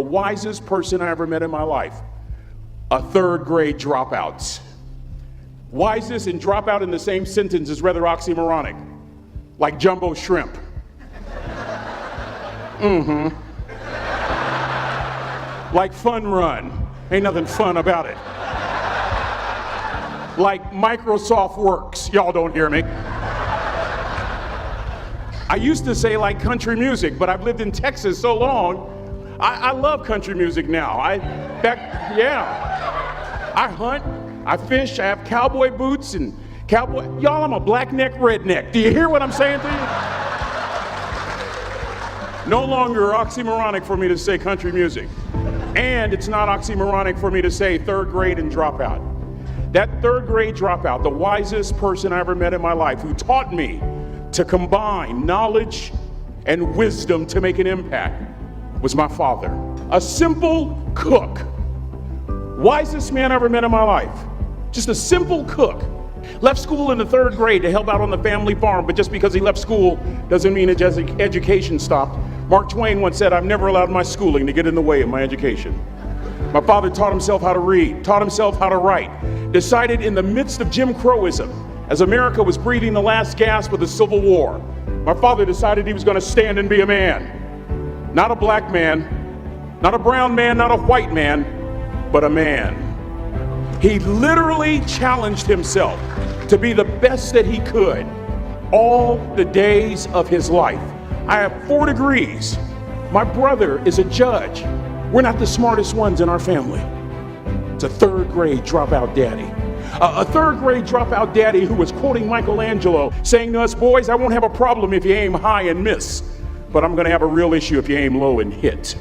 wisest person I ever met in my life, a third grade dropout. Wisest and dropout in the same sentence is rather oxymoronic, like jumbo shrimp. Like fun run, ain't nothing fun about it. Like Microsoft Works, y'all don't hear me. I used to say like country music, but I've lived in Texas so long, I love country music now. I hunt, I fish, I have cowboy boots and y'all, I'm a black neck redneck. Do you hear what I'm saying to you? No longer oxymoronic for me to say country music. And it's not oxymoronic for me to say third grade and dropout. That third grade dropout, the wisest person I ever met in my life, who taught me to combine knowledge and wisdom to make an impact, was my father. A simple cook. Wisest man I ever met in my life. Just a simple cook. Left school in the third grade to help out on the family farm, but just because he left school doesn't mean his education stopped. Mark Twain once said, "I've never allowed my schooling to get in the way of my education." My father taught himself how to read, taught himself how to write, decided in the midst of Jim Crowism, as America was breathing the last gasp of the Civil War, my father decided he was going to stand and be a man. Not a black man, not a brown man, not a white man, but a man. He literally challenged himself to be the best that he could all the days of his life. I have 4 degrees. My brother is a judge. We're not the smartest ones in our family. It's a third grade dropout daddy. A third grade dropout daddy who was quoting Michelangelo, saying to us, "Boys, I won't have a problem if you aim high and miss, but I'm gonna have a real issue if you aim low and hit."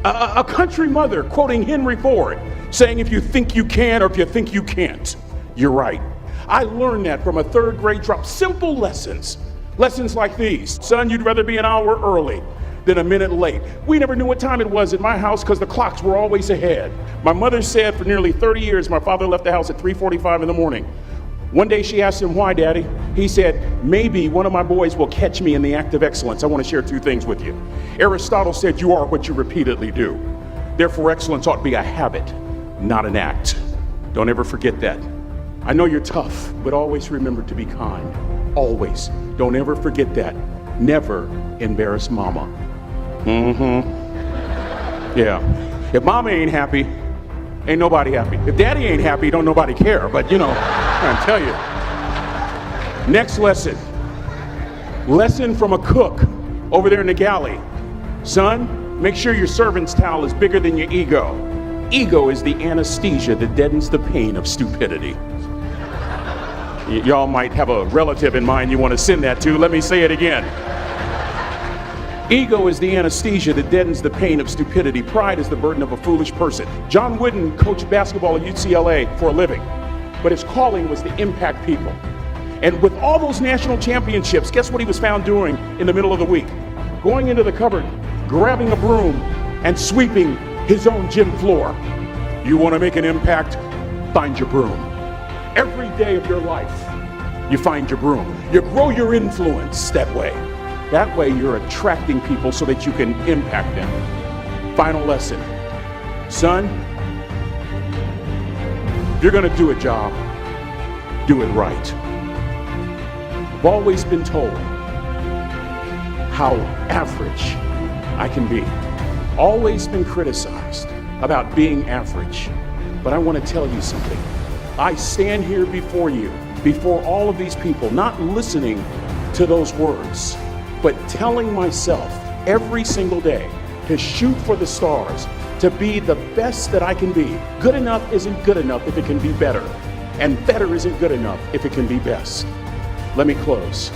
A country mother quoting Henry Ford, saying, "If you think you can or if you think you can't, you're right." I learned that from a third grade drop. Simple lessons. Lessons like these. Son, you'd rather be an hour early than a minute late. We never knew what time it was at my house because the clocks were always ahead. My mother said for nearly 30 years, my father left the house at 3:45 in the morning. One day she asked him, "Why, Daddy?" He said, "Maybe one of my boys will catch me in the act of excellence. I want to share 2 things with you." Aristotle said, "You are what you repeatedly do." Therefore, excellence ought to be a habit, not an act. Don't ever forget that. I know you're tough, but always remember to be kind. Always. Don't ever forget that. Never embarrass mama. Yeah. If mama ain't happy, ain't nobody happy. If daddy ain't happy, don't nobody care. But I'm trying to tell you. Next lesson. Lesson from a cook over there in the galley. Son, make sure your servant's towel is bigger than your ego. Ego is the anesthesia that deadens the pain of stupidity. Y'all might have a relative in mind you want to send that to. Let me say it again. Ego is the anesthesia that deadens the pain of stupidity. Pride is the burden of a foolish person. John Wooden coached basketball at UCLA for a living, but his calling was to impact people. And with all those national championships, guess what he was found doing in the middle of the week? Going into the cupboard, grabbing a broom, and sweeping his own gym floor. You want to make an impact? Find your broom. Every day of your life, you find your broom. You grow your influence that way. That way you're attracting people so that you can impact them. Final lesson. Son, if you're going to do a job, do it right. I've always been told how average I can be. Always been criticized about being average. But I want to tell you something. I stand here before you, before all of these people, not listening to those words, but telling myself every single day to shoot for the stars, to be the best that I can be. Good enough isn't good enough if it can be better, and better isn't good enough if it can be best. Let me close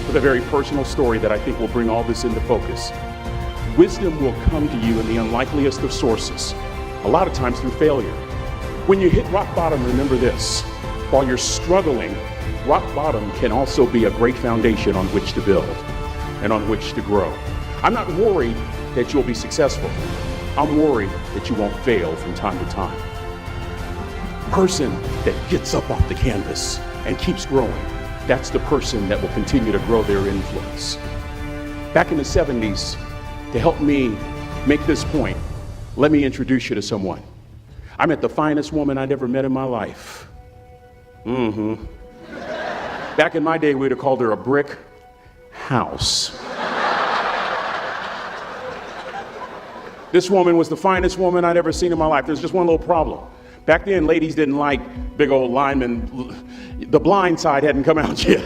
with a very personal story that I think will bring all this into focus. Wisdom will come to you in the unlikeliest of sources, a lot of times through failure. When you hit rock bottom, remember this. While you're struggling, rock bottom can also be a great foundation on which to build and on which to grow. I'm not worried that you'll be successful. I'm worried that you won't fail from time to time. Person that gets up off the canvas and keeps growing, that's the person that will continue to grow their influence. Back in the 70s, to help me make this point, Let me introduce you to someone. I met the finest woman I'd ever met in my life. Back in my day, we'd have called her a brick house. This woman was the finest woman I'd ever seen in my life. There's just one little problem. Back then, ladies didn't like big old linemen. The Blind Side hadn't come out yet.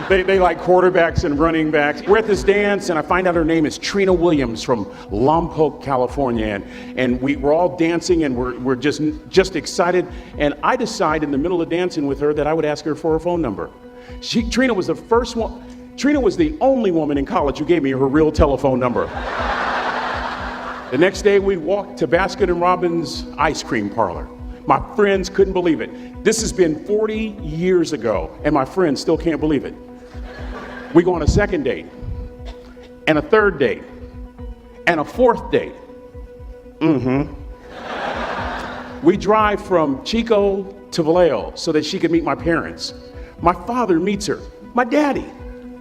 They like quarterbacks and running backs. We're at this dance, and I find out her name is Trina Williams from Lompoc, California. And we're all dancing, and we're just excited. And I decide in the middle of dancing with her that I would ask her for her phone number. Trina was the first one. Trina was the only woman in college who gave me her real telephone number. The next day, we walked to Baskin & Robbins ice cream parlor. My friends couldn't believe it. This has been 40 years ago, and my friends still can't believe it. We go on a second date, and a third date, and a fourth date. We drive from Chico to Vallejo so that she could meet my parents. My father meets her. My daddy,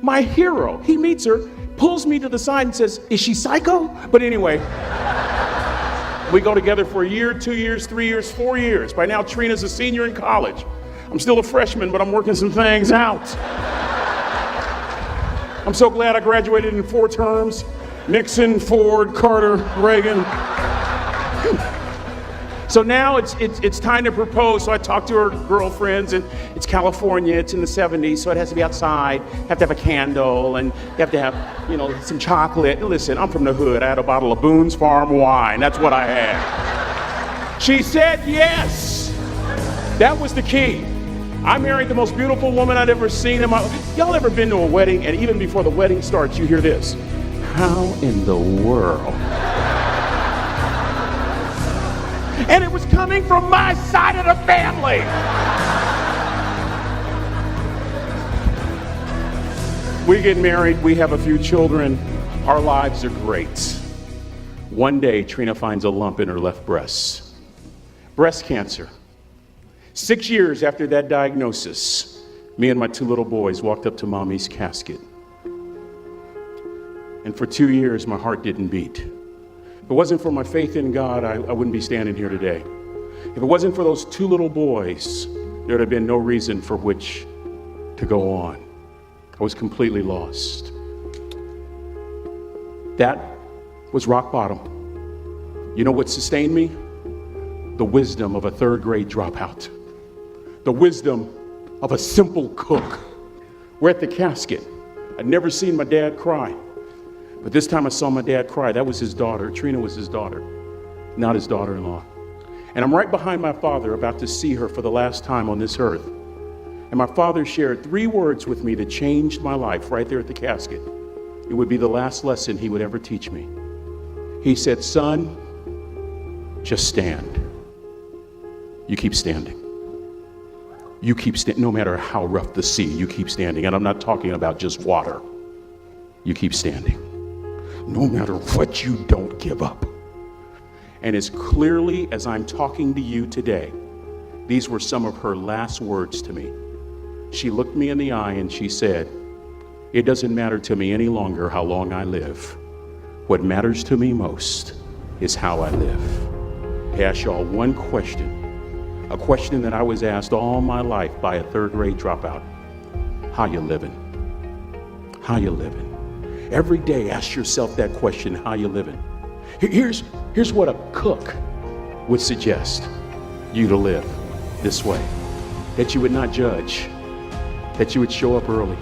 my hero, he meets her, pulls me to the side and says, "Is she psycho?" But anyway, we go together for a year, 2 years, 3 years, 4 years. By now, Trina's a senior in college. I'm still a freshman, but I'm working some things out. I'm so glad I graduated in 4 terms. Nixon, Ford, Carter, Reagan. So now it's time to propose. So I talk to her girlfriends, and it's California, it's in the 70s, so it has to be outside. You have to have a candle, and you have to have, some chocolate. Listen, I'm from the hood. I had a bottle of Boone's Farm wine. That's what I had. She said yes. That was the key. I married the most beautiful woman I'd ever seen in my life. Y'all ever been to a wedding, and even before the wedding starts, you hear this? How in the world? And it was coming from my side of the family. We get married, we have a few children, our lives are great. One day, Trina finds a lump in her left breast. Breast cancer. 6 years after that diagnosis, me and my 2 little boys walked up to Mommy's casket. And for 2 years, my heart didn't beat. If it wasn't for my faith in God, I wouldn't be standing here today. If it wasn't for those 2 little boys, there would have been no reason for which to go on. I was completely lost. That was rock bottom. You know what sustained me? The wisdom of a 3rd grade dropout. The wisdom of a simple cook. We're at the casket. I'd never seen my dad cry. But this time I saw my dad cry. That was his daughter. Trina was his daughter, not his daughter-in-law. And I'm right behind my father, about to see her for the last time on this earth. And my father shared 3 words with me that changed my life right there at the casket. It would be the last lesson he would ever teach me. He said, "Son, just stand. You keep standing. You keep standing, no matter how rough the sea, you keep standing." And I'm not talking about just water. You keep standing. No matter what, you don't give up. And as clearly as I'm talking to you today, these were some of her last words to me. She looked me in the eye and she said, "It doesn't matter to me any longer how long I live. What matters to me most is how I live." I ask y'all one question, a question that I was asked all my life by a 3rd grade dropout. How you living? How you living? Every day, ask yourself that question, how you living? Here's what a cook would suggest you to live this way. That you would not judge, that you would show up early,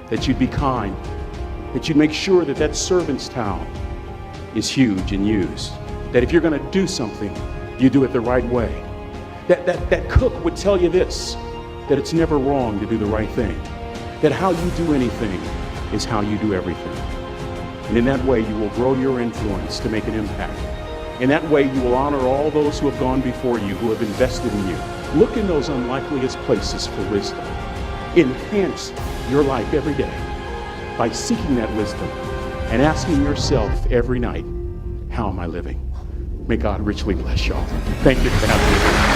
that you'd be kind, that you'd make sure that that servant's towel is huge and used, that if you're gonna do something, you do it the right way. That cook would tell you this, that it's never wrong to do the right thing, that how you do anything is how you do everything. And in that way, you will grow your influence to make an impact. In that way, you will honor all those who have gone before you, who have invested in you. Look in those unlikeliest places for wisdom. Enhance your life every day by seeking that wisdom and asking yourself every night, how am I living? May God richly bless y'all. Thank you for having me.